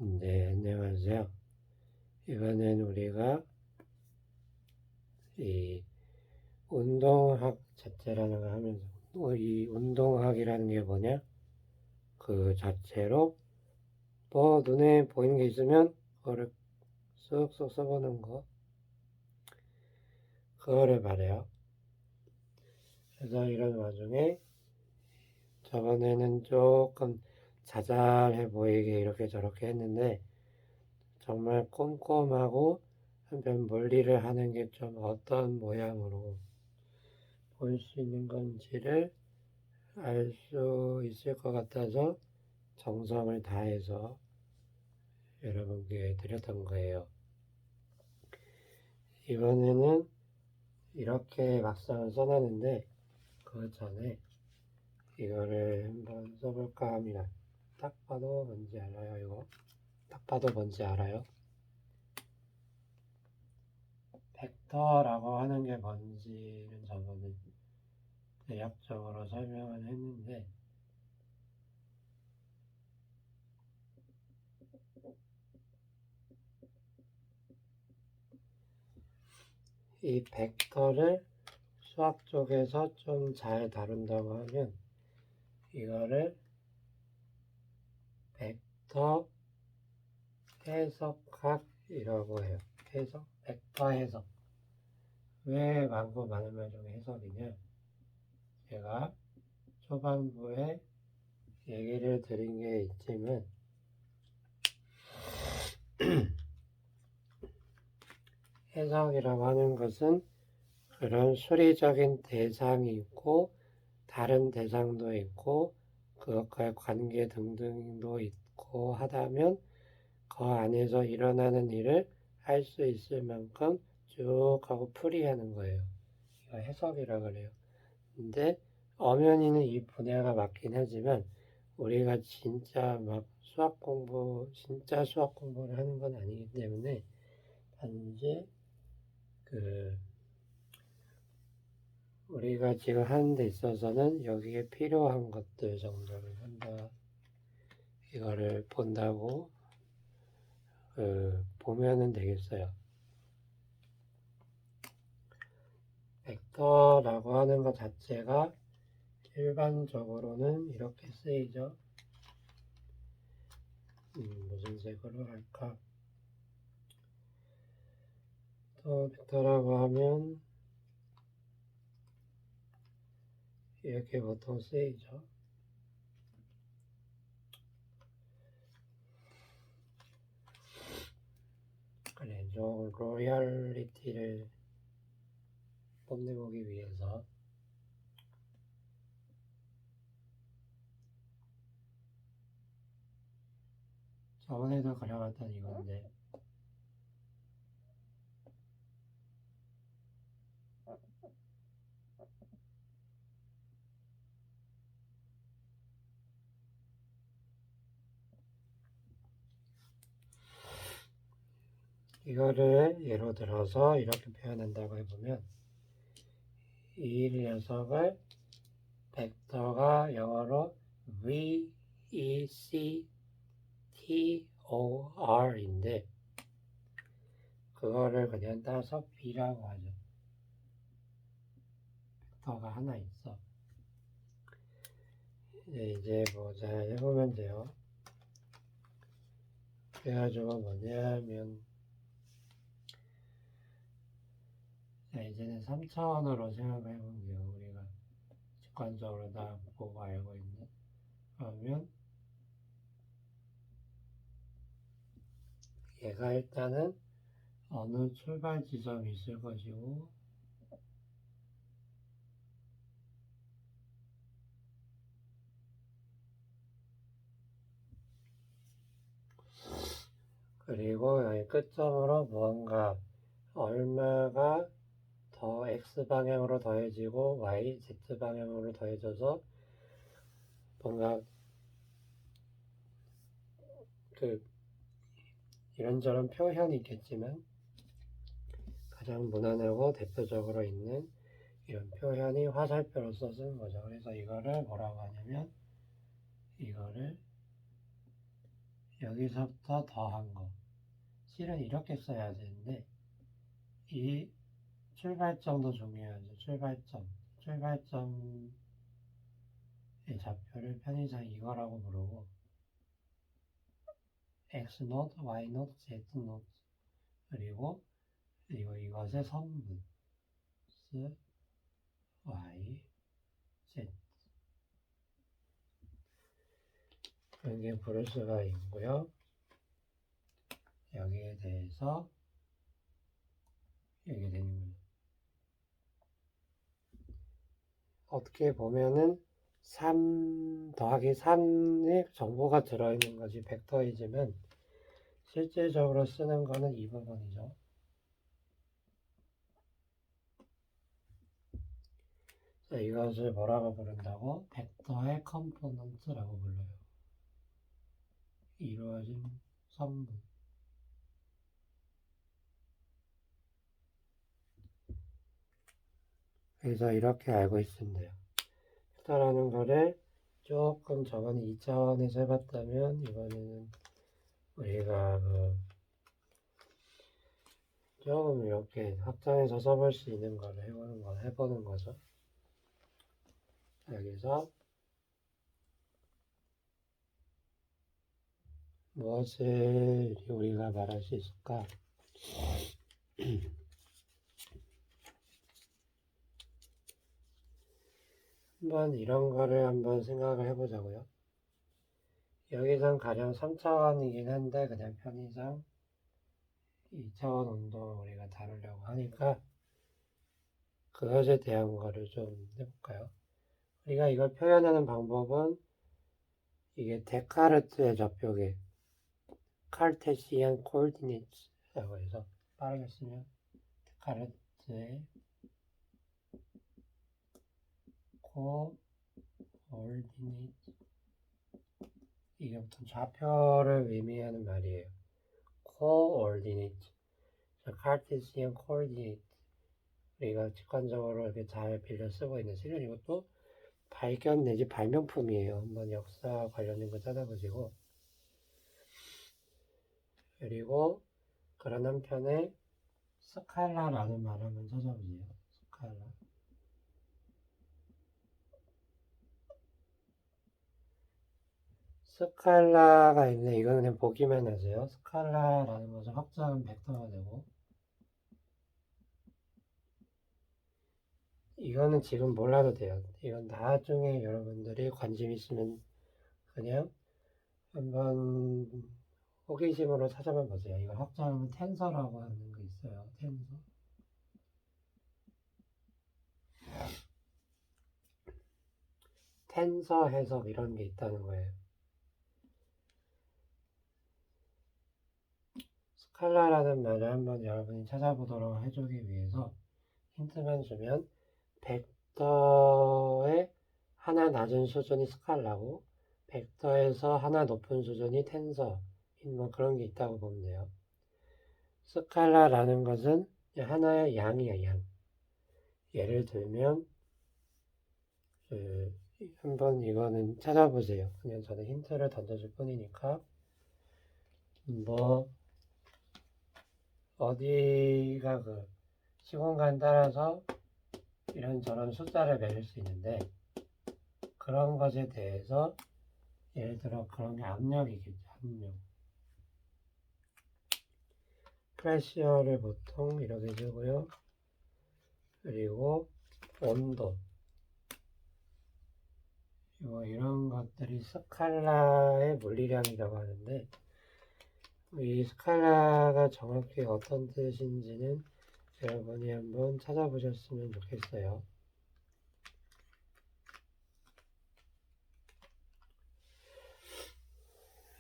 네, 안녕하세요. 이번엔 우리가 이 운동학 자체라는 걸 하면서 이 운동학이라는 게 뭐냐? 그 자체로 뭐 눈에 보이는 게 있으면 그거를 쓱쓱 써보는 거, 그거를 말해요. 그래서 이런 와중에 저번에는 조금 자잘해 보이게 이렇게 저렇게 했는데 정말 꼼꼼하고 한편 물리를 하는 게 좀 어떤 모양으로 볼 수 있는 건지를 알 수 있을 것 같아서 정성을 다해서 여러분께 드렸던 거예요. 이번에는 이렇게 막상을 써놨는데 그 전에 이거를 한번 써볼까 합니다. 딱 봐도 뭔지 알아요, 이거? 딱 봐도 뭔지 알아요? 벡터라고 하는 게 뭔지는 저번에 대략적으로 설명을 했는데 이 벡터를 수학 쪽에서 좀 잘 다룬다고 하면 이거를 벡터 해석학이라고 해요. 해석? 벡터 해석. 왜 많고 많은 말 중에 해석이냐? 제가 초반부에 얘기를 드린 게 있지만 해석이라고 하는 것은 그런 수리적인 대상이 있고 다른 대상도 있고 그것과의 관계 등등도 있고 하다면 그 안에서 일어나는 일을 할 수 있을 만큼 쭉 하고 풀이하는 거예요. 이거 해석이라 그래요. 근데 엄연히는 이 분야가 맞긴 하지만 우리가 진짜 막 진짜 수학 공부를 하는 건 아니기 때문에 단지 우리가 지금 하는 데 있어서는 여기에 필요한 것들 정도를 한다. 이거를 본다고 보면은 되겠어요. 벡터라고 하는 것 자체가 일반적으로는 이렇게 쓰이죠. 무슨 색으로 할까? 또 벡터라고 하면 이렇게 보통 쓰이죠. 그래, 좀 로열리티를 뽐내보기 위해서 저번에도 그려봤던 이건데 이거를 예로 들어서 이렇게 표현한다고 해보면 이 녀석을 벡터가 영어로 VECTOR인데 그거를 그냥 따서 B라고 하죠. 벡터가 하나 있어. 이제 보자 해보면 돼요. 그래가지고 뭐냐면 이제는 3차원으로 생각을 해볼게요. 우리가 직관적으로 다 보고 알고 있는. 그러면 얘가 일단은 어느 출발 지점이 있을 것이고 그리고 여기 끝점으로 무언가 얼마가 더 X방향으로 더해지고 Y, Z방향으로 더해져서 뭔가 이런저런 표현이 있겠지만 가장 무난하고 대표적으로 있는 이런 표현이 화살표로서 쓰는 거죠. 그래서 이거를 뭐라고 하냐면 이거를 여기서부터 더한 거. 실은 이렇게 써야 되는데, 이 출발점도 중요하죠. 출발점의 좌표를 편의상 이거라고 부르고, X0, Y0, Z0. 그리고 이것의 성분, X, Y, Z. 이렇게 부를 수가 있고요. 여기에 대해서 이렇게 되는 거죠. 어떻게 보면은 3 더하기 3의 정보가 들어있는 것이 벡터이지만 실제적으로 쓰는 거는 이 부분이죠. 자, 이것을 뭐라고 부른다고? 벡터의 컴포넌트라고 불러요. 이루어진 성분. 그래서 이렇게 알고 있으면 돼요. 벡터라는 거를 조금 저번에 2차원에서 해봤다면 이번에는 우리가 조금 이렇게 확장해서 써볼 수 있는 거를 해보는 거죠. 여기서 무엇을 우리가 말할 수 있을까? 한번 이런 거를 한번 생각을 해보자고요. 여기선 가령 3차원이긴 한데 그냥 편의상 2차원 운동을 우리가 다루려고 하니까 그것에 대한 거를 좀 해볼까요? 우리가 이걸 표현하는 방법은 이게 데카르트의 좌표계 카르테시안 코오디네이트라고 해서 빠르게 쓰면 데카르트의 코오디네이트 이게 보통 좌표를 의미하는 말이에요. 코오디네이트 카르테시안 코오디네이트 우리가 직관적으로 이렇게 잘 빌려 쓰고 있는 실은 이것도 발견 내지 발명품이에요. 한번 역사 관련된 거 찾아보시고 그리고 그런 한편에 스칼라라는 말 한번 찾아보세요. 스칼라가 있네. 이거는 그냥 보기만 하세요. 스칼라라는 것은 확장은 벡터가 되고 이거는 지금 몰라도 돼요. 이건 나중에 여러분들이 관심 있으면 그냥 한번 호기심으로 찾아만 보세요. 이걸 확장하면 텐서라고 하는 게 있어요. 텐서 해석 이런 게 있다는 거예요. 스칼라라는 말을 한번 여러분이 찾아보도록 해주기 위해서 힌트만 주면 벡터의 하나 낮은 수준이 스칼라고 벡터에서 하나 높은 수준이 텐서 뭐 그런 게 있다고 보면 돼요. 스칼라라는 것은 하나의 양이야, 양. 예를 들면 한번 이거는 찾아보세요. 그냥 저는 힌트를 던져줄 뿐이니까 뭐 어디가 시공간 따라서 이런저런 숫자를 매길 수 있는데 그런 것에 대해서 예를 들어 그런 게 압력이겠죠. 압력. 프레셔를 보통 이렇게 쓰고요. 그리고 온도. 이런 것들이 스칼라의 물리량이라고 하는데 이 스칼라가 정확히 어떤 뜻인지는 여러분이 한번 찾아보셨으면 좋겠어요.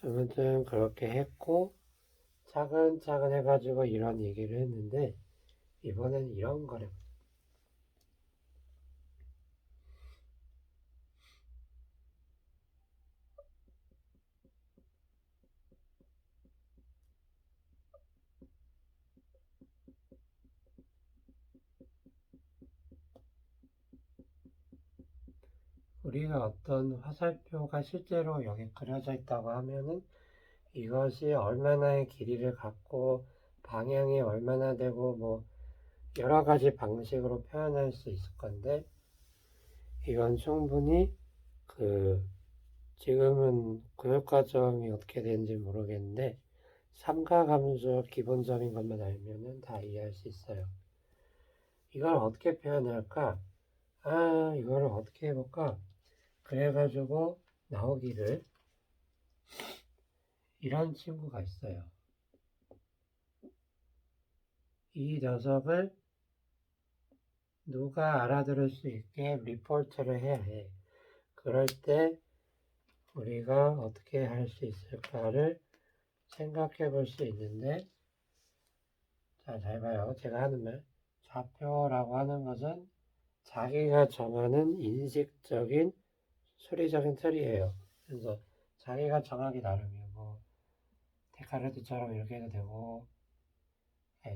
아무튼 그렇게 했고 차근차근 해가지고 이런 얘기를 했는데 이번엔 이런 거를 우리가 어떤 화살표가 실제로 여기 그려져 있다고 하면은 이것이 얼마나의 길이를 갖고 방향이 얼마나 되고 뭐 여러 가지 방식으로 표현할 수 있을 건데 이건 충분히 지금은 교육과정이 어떻게 되는지 모르겠는데 삼각함수 기본적인 것만 알면은 다 이해할 수 있어요. 이걸 어떻게 표현할까? 이거를 어떻게 해볼까? 그래가지고 나오기를 이런 친구가 있어요. 이 녀석을 누가 알아들을 수 있게 리포트를 해야 해. 그럴 때 우리가 어떻게 할 수 있을까를 생각해 볼 수 있는데, 자, 잘 봐요. 제가 하는 말. 좌표라고 하는 것은 자기가 정하는 인식적인 수리적인 틀이에요. 그래서 자기가 정하기 나름이에요. 뭐, 데카르트처럼 이렇게 해도 되고,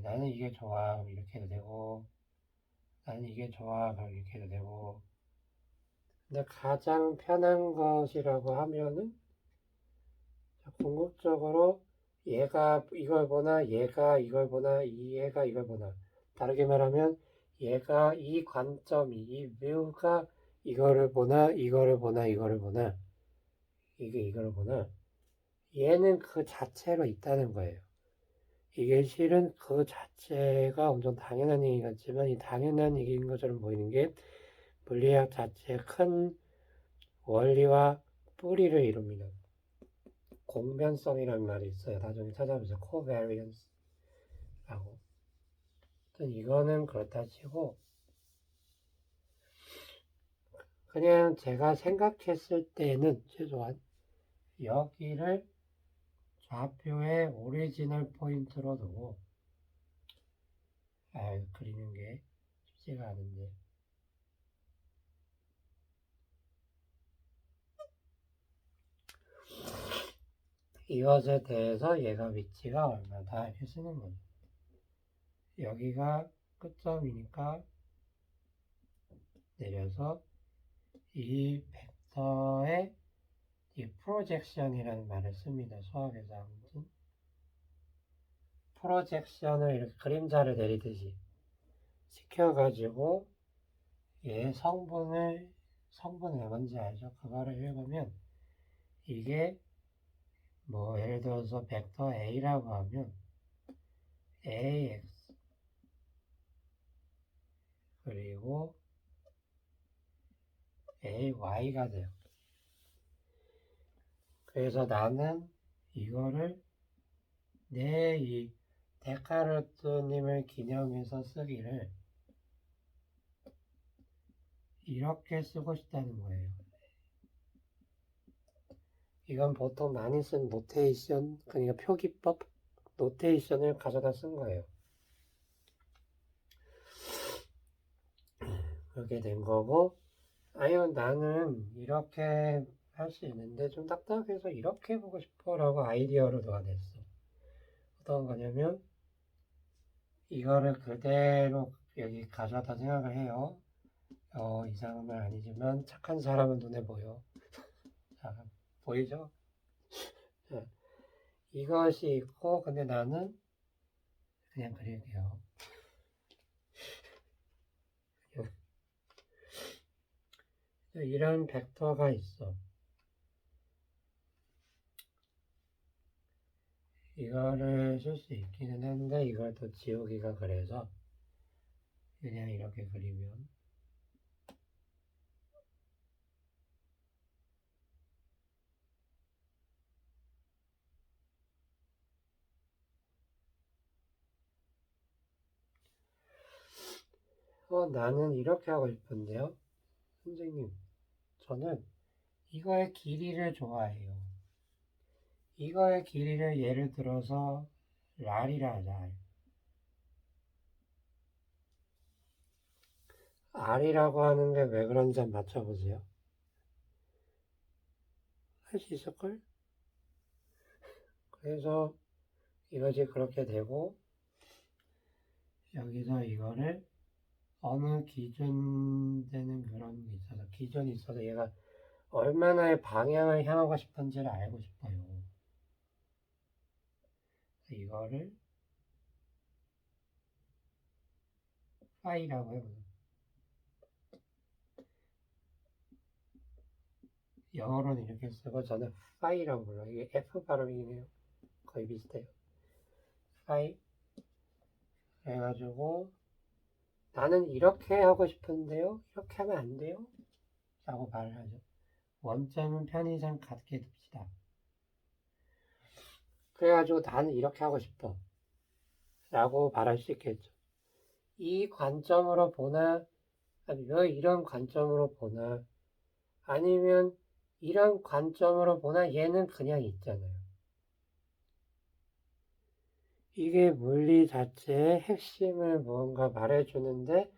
나는 이게 좋아. 그럼 이렇게 해도 되고, 나는 이게 좋아. 그럼 이렇게 해도 되고. 근데 가장 편한 것이라고 하면은, 궁극적으로 얘가 이걸 보나, 얘가 이걸 보나, 얘가 이걸 보나. 다르게 말하면, 얘가 이 관점이, 이 뷰가 이거를 보나, 이거를 보나, 이거를 보나, 이게 이거를 보나. 얘는 그 자체로 있다는 거예요. 이게 실은 그 자체가 엄청 당연한 얘기 같지만 이 당연한 얘기인 것처럼 보이는 게 물리학 자체의 큰 원리와 뿌리를 이룹니다. 공변성이라는 말이 있어요. 나중에 찾아보세요. covariance라고. 이거는 그렇다 치고 그냥 제가 생각했을 때는 최소한 여기를 좌표의 오리지널 포인트로 두고 그리는 게 쉽지가 않은데 이것에 대해서 얘가 위치가 얼마다 이렇게 쓰는 거죠. 여기가 끝점이니까 내려서 이 벡터의 이 프로젝션이라는 말을 씁니다. 수학에서 아무튼 프로젝션을 이렇게 그림자를 내리듯이 시켜가지고 얘 성분이 뭔지 알죠? 그거를 읽으면 이게 뭐 예를 들어서 벡터 A라고 하면 AX 그리고 AY가 돼요. 그래서 나는 이거를 내 이 데카르트님을 기념해서 쓰기를 이렇게 쓰고 싶다는 거예요. 이건 보통 많이 쓴 노테이션, 그러니까 표기법 노테이션을 가져다 쓴 거예요. 그렇게 된 거고, 나는 이렇게 할 수 있는데 좀 딱딱해서 이렇게 보고 싶어 라고 아이디어를 넣어냈어. 어떤 거냐면, 이거를 그대로 여기 가져다 생각을 해요. 이상한 말 아니지만 착한 사람은 눈에 보여. 자, 보이죠? 자, 이것이 있고, 근데 나는 그냥 그릴게요. 이런 벡터가 있어. 이거를 쓸 수 있기는 한데 이걸 또 지우기가 그래서 그냥 이렇게 그리면 나는 이렇게 하고 싶은데요. 선생님, 저는 이거의 길이를 좋아해요. 이거의 길이를 예를 들어서 R이라 하자. R이라고 하는 게 왜 그런지 한번 맞춰보세요. 할 수 있을걸? 그래서 이것이 그렇게 되고 여기서 이거를 어느 기준 되는 그런 게 있어서 기준이 있어서 얘가 얼마나의 방향을 향하고 싶은지를 알고 싶어요. 이거를 파이라고 해보자. 영어로는 이렇게 쓰고 저는 파이라고 불러요. 이게 F 발음이네요. 거의 비슷해요. 파이. 그래가지고 나는 이렇게 하고 싶은데요. 이렇게 하면 안 돼요? 라고 말을 하죠. 원점은 편의상 같게 둡시다. 그래가지고 나는 이렇게 하고 싶어. 라고 말할 수 있겠죠. 이 관점으로 보나, 아니, 왜 이런 관점으로 보나, 아니면 이런 관점으로 보나 얘는 그냥 있잖아요. 이게 물리 자체의 핵심을 무언가 말해주는데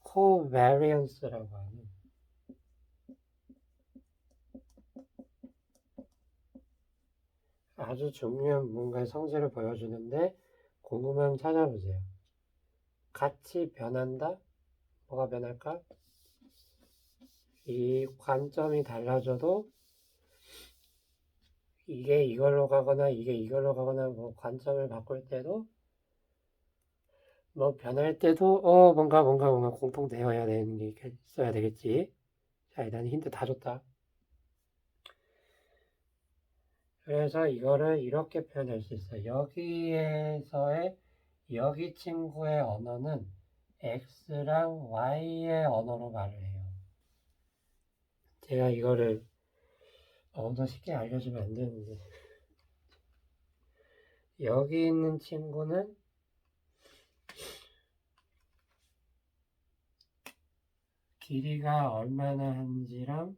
코베리언스라고 하는 아주 중요한 뭔가의 성질을 보여주는데 궁금하면 찾아보세요. 같이 변한다? 뭐가 변할까? 이 관점이 달라져도 이게 이걸로 가거나 이게 이걸로 가거나 뭐 관점을 바꿀 때도 뭐 변할 때도 뭔가 공통되어야 되는 게 있어야 되겠지. 자, 일단 힌트 다 줬다. 그래서 이거를 이렇게 표현할 수 있어요. 여기에서의 여기 친구의 언어는 X랑 Y의 언어로 말을 해요. 제가 이거를 더 쉽게 알려주면 안 되는데 여기 있는 친구는 길이가 얼마나 한지랑